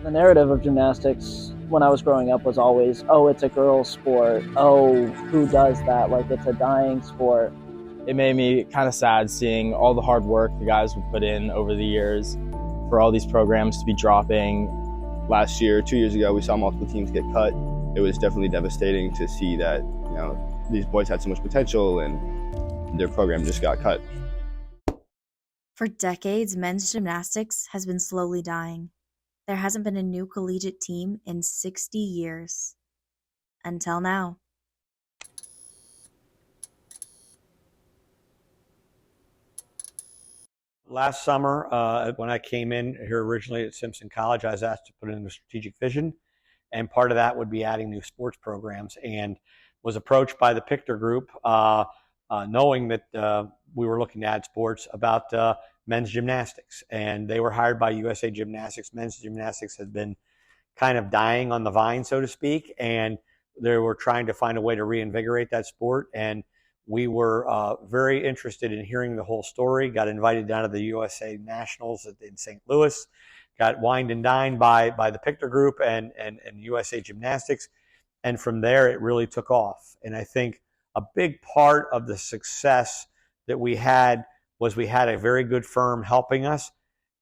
The narrative of gymnastics when I was growing up was always, oh, it's a girl's sport. Oh, who does that? Like, it's a dying sport. It made me kind of sad seeing all the hard work the guys would put in over the years for all these programs to be dropping. Last year, 2 years ago, we saw multiple teams get cut. It was definitely devastating to see that, these boys had so much potential and their program just got cut. For decades, men's gymnastics has been slowly dying. There hasn't been a new collegiate team in 60 years. Until now. Last summer, when I came in here originally at Simpson College, I was asked to put in a strategic vision, and part of that would be adding new sports programs, and was approached by the Pictor Group, knowing that we were looking to add sports, about men's gymnastics, and they were hired by USA Gymnastics. Men's gymnastics had been kind of dying on the vine, so to speak, and they were trying to find a way to reinvigorate that sport, and we were very interested in hearing the whole story. Got invited down to the USA Nationals in St. Louis, got wined and dined by the Pictor Group and USA Gymnastics, and from there it really took off. And I think a big part of the success that we had was we had a very good firm helping us,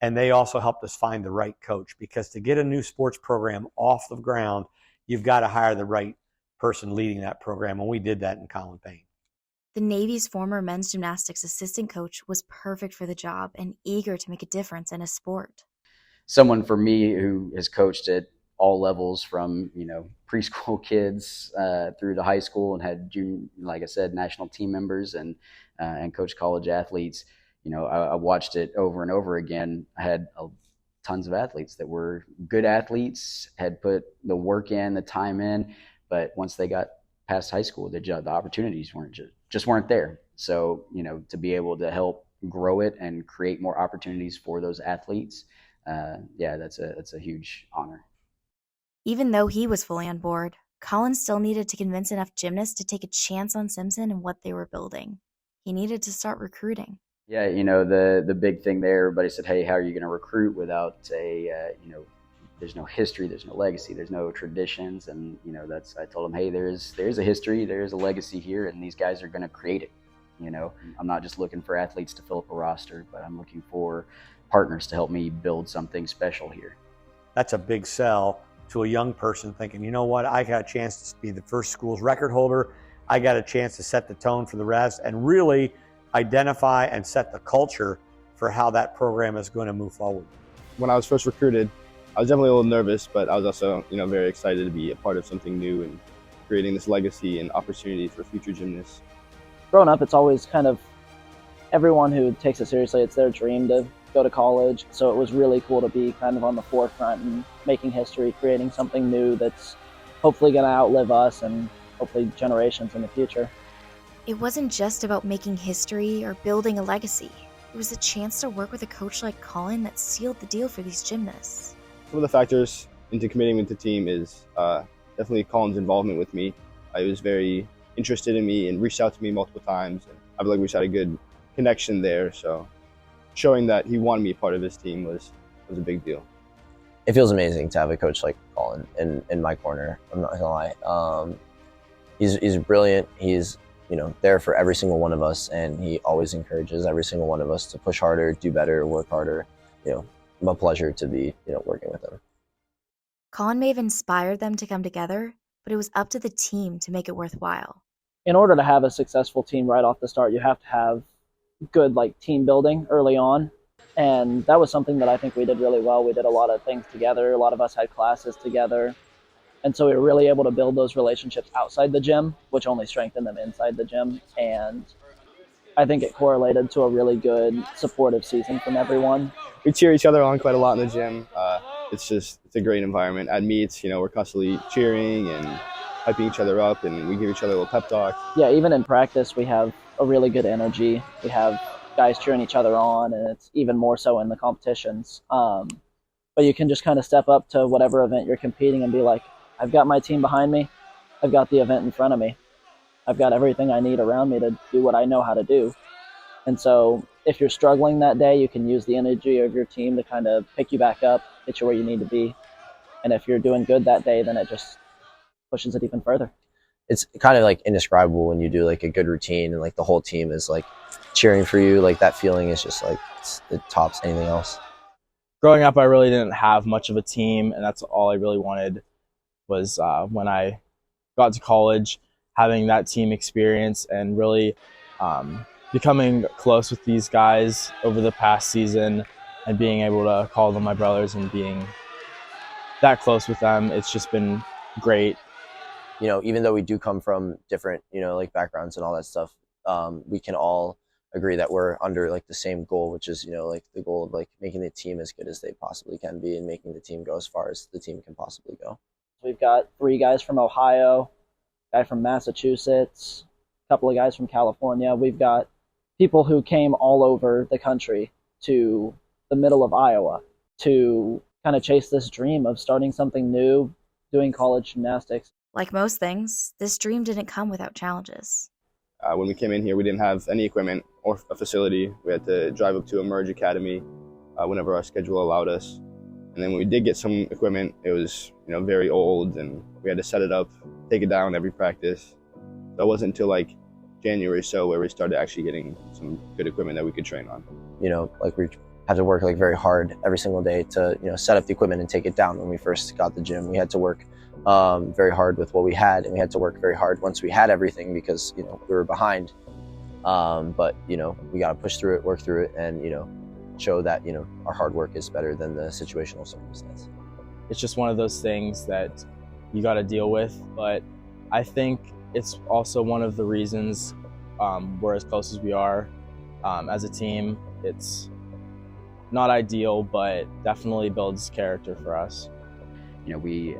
and they also helped us find the right coach, because to get a new sports program off the ground, you've got to hire the right person leading that program, and we did that in Colin Payne. The Navy's former men's gymnastics assistant coach was perfect for the job and eager to make a difference in a sport. Someone for me who has coached at all levels from, preschool kids through to high school, and had, like I said, national team members and coached college athletes. I watched it over and over again. I had tons of athletes that were good athletes, had put the work in, the time in, but once they got past high school, the opportunities weren't there. So, to be able to help grow it and create more opportunities for those athletes, that's a huge honor. Even though he was fully on board, Colin still needed to convince enough gymnasts to take a chance on Simpson and what they were building. He needed to start recruiting. Yeah, the big thing there, everybody said, hey, how are you going to recruit without there's no history, there's no legacy, there's no traditions. And, I told them, hey, there's a history, there's a legacy here, and these guys are going to create it. I'm not just looking for athletes to fill up a roster, but I'm looking for partners to help me build something special here. That's a big sell to a young person thinking, you know what, I got a chance to be the first school's record holder. I got a chance to set the tone for the rest and really identify and set the culture for how that program is going to move forward. When I was first recruited, I was definitely a little nervous, but I was also, very excited to be a part of something new and creating this legacy and opportunity for future gymnasts. Growing up, it's always kind of everyone who takes it seriously, it's their dream to go to college. So it was really cool to be kind of on the forefront and making history, creating something new that's hopefully going to outlive us and hopefully generations in the future. It wasn't just about making history or building a legacy. It was a chance to work with a coach like Colin that sealed the deal for these gymnasts. Some of the factors into committing with the team is definitely Colin's involvement with me. He was very interested in me and reached out to me multiple times. And I feel like we just had a good connection there. So showing that he wanted me a part of his team was a big deal. It feels amazing to have a coach like Colin in my corner. I'm not gonna lie. He's brilliant. He's there for every single one of us, and he always encourages every single one of us to push harder, do better, work harder. A pleasure to be working with him. Colin may have inspired them to come together, but it was up to the team to make it worthwhile. In order to have a successful team right off the start, you have to have good team building early on. And that was something that I think we did really well. We did a lot of things together. A lot of us had classes together. And so we were really able to build those relationships outside the gym, which only strengthened them inside the gym. And I think it correlated to a really good, supportive season from everyone. We cheer each other on quite a lot in the gym. It's a great environment. At meets, we're constantly cheering and hyping each other up, and we give each other little pep talks. Yeah, even in practice, we have a really good energy. We have guys cheering each other on, and it's even more so in the competitions. But you can just kind of step up to whatever event you're competing and be like, I've got my team behind me. I've got the event in front of me. I've got everything I need around me to do what I know how to do. And so if you're struggling that day, you can use the energy of your team to kind of pick you back up, get you where you need to be. And if you're doing good that day, then it just pushes it even further. It's kind of like indescribable when you do like a good routine and like the whole team is like cheering for you. Like that feeling is just like it tops anything else. Growing up, I really didn't have much of a team, and that's all I really wanted was when I got to college, having that team experience and really becoming close with these guys over the past season and being able to call them my brothers and being that close with them. It's just been great. You know, even though we do come from different, like backgrounds and all that stuff, we can all agree that we're under like the same goal, which is, like the goal of like making the team as good as they possibly can be and making the team go as far as the team can possibly go. We've got 3 guys from Ohio, a guy from Massachusetts, a couple of guys from California. We've got people who came all over the country to the middle of Iowa to kind of chase this dream of starting something new, doing college gymnastics. Like most things, this dream didn't come without challenges. When we came in here, we didn't have any equipment or a facility. We had to drive up to a merge academy whenever our schedule allowed us. And then when we did get some equipment, it was very old, and we had to set it up, take it down every practice. So it wasn't until like January or so where we started actually getting some good equipment that we could train on. Like we had to work like very hard every single day to set up the equipment and take it down. When we first got the gym, we had to work very hard with what we had, and we had to work very hard once we had everything because we were behind. But we got to push through it, work through it, and show that our hard work is better than the situational circumstance. It's just one of those things that you got to deal with, but I think it's also one of the reasons we're as close as we are as a team. It's not ideal, but definitely builds character for us. We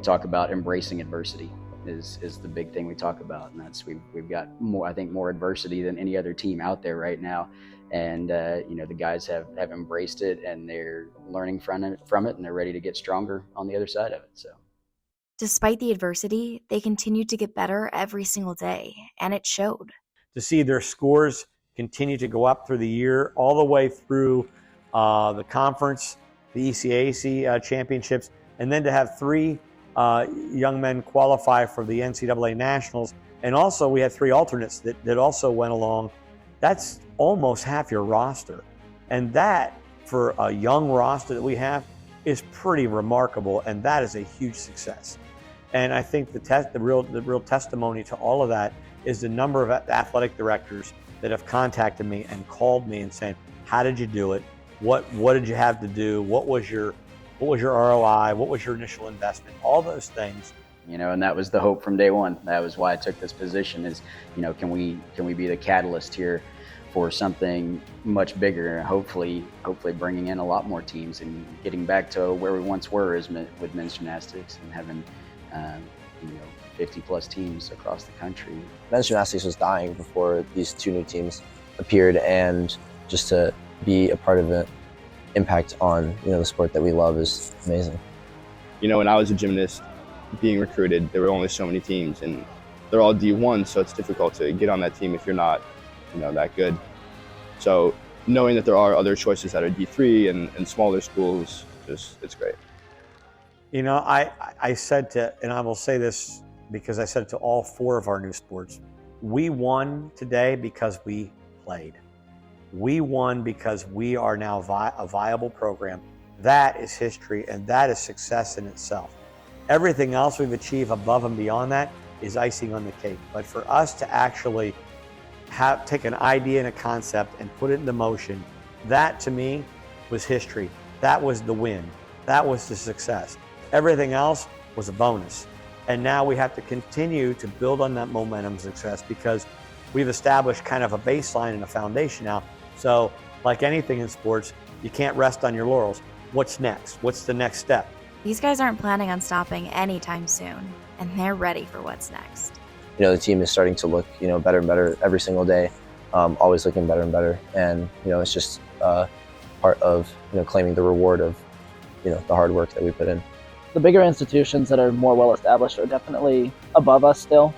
talk about embracing adversity is the big thing we talk about, and that's we've got more adversity than any other team out there right now, and the guys have embraced it, and they're learning from it, and they're ready to get stronger on the other side of it. So Despite the adversity, they continued to get better every single day, and it showed. To see their scores continue to go up through the year, all the way through the conference, the ECAC championships, and then to have 3 young men qualify for the NCAA Nationals. And also we had 3 alternates that also went along. That's almost half your roster. And that, for a young roster that we have, is pretty remarkable, and that is a huge success. And I think the real testimony to all of that is the number of athletic directors that have contacted me and called me and saying, how did you do it? What did you have to do? What was your ROI? What was your initial investment? All those things. And that was the hope from day one. That was why I took this position is, can we be the catalyst here for something much bigger, and hopefully bringing in a lot more teams and getting back to where we once were with men's gymnastics and having 50 plus teams across the country. Men's gymnastics was dying before these 2 new teams appeared, and just to be a part of it, impact on the sport that we love is amazing. When I was a gymnast being recruited, there were only so many teams, and they're all D1, so it's difficult to get on that team if you're not that good. So knowing that there are other choices that are D3 and smaller schools, it's great. I said and I will say this because I said it to all 4 of our new sports, we won today because we played. We won because we are now a viable program. That is history, and that is success in itself. Everything else we've achieved above and beyond that is icing on the cake. But for us to actually take an idea and a concept and put it into motion, that to me was history. That was the win. That was the success. Everything else was a bonus. And now we have to continue to build on that momentum success because we've established kind of a baseline and a foundation now. So like anything in sports, you can't rest on your laurels. What's next? What's the next step? These guys aren't planning on stopping anytime soon, and they're ready for what's next. The team is starting to look, better and better every single day, always looking better and better. And, it's just part of, claiming the reward of, the hard work that we put in. The bigger institutions that are more well established are definitely above us still.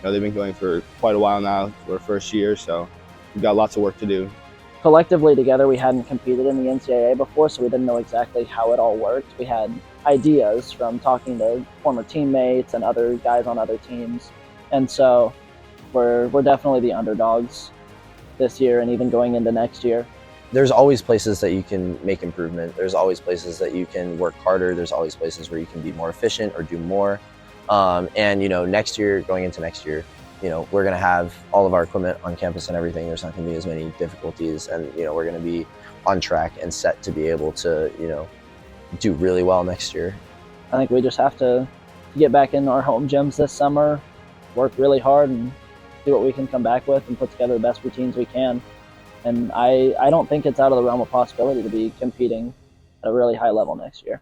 They've been going for quite a while now. We're first year, so we've got lots of work to do. collectively together, we hadn't competed in the NCAA before, so we didn't know exactly how it all worked. We had ideas from talking to former teammates and other guys on other teams, and so we're definitely the underdogs this year and even going into next year. There's always places that you can make improvement. There's always places that you can work harder. There's always places where you can be more efficient or do more. And next year, going into next year, we're going to have all of our equipment on campus and everything. There's not going to be as many difficulties, and we're going to be on track and set to be able to do really well next year. I think we just have to get back in our home gyms this summer, work really hard, and see what we can come back with and put together the best routines we can. And I don't think it's out of the realm of possibility to be competing at a really high level next year.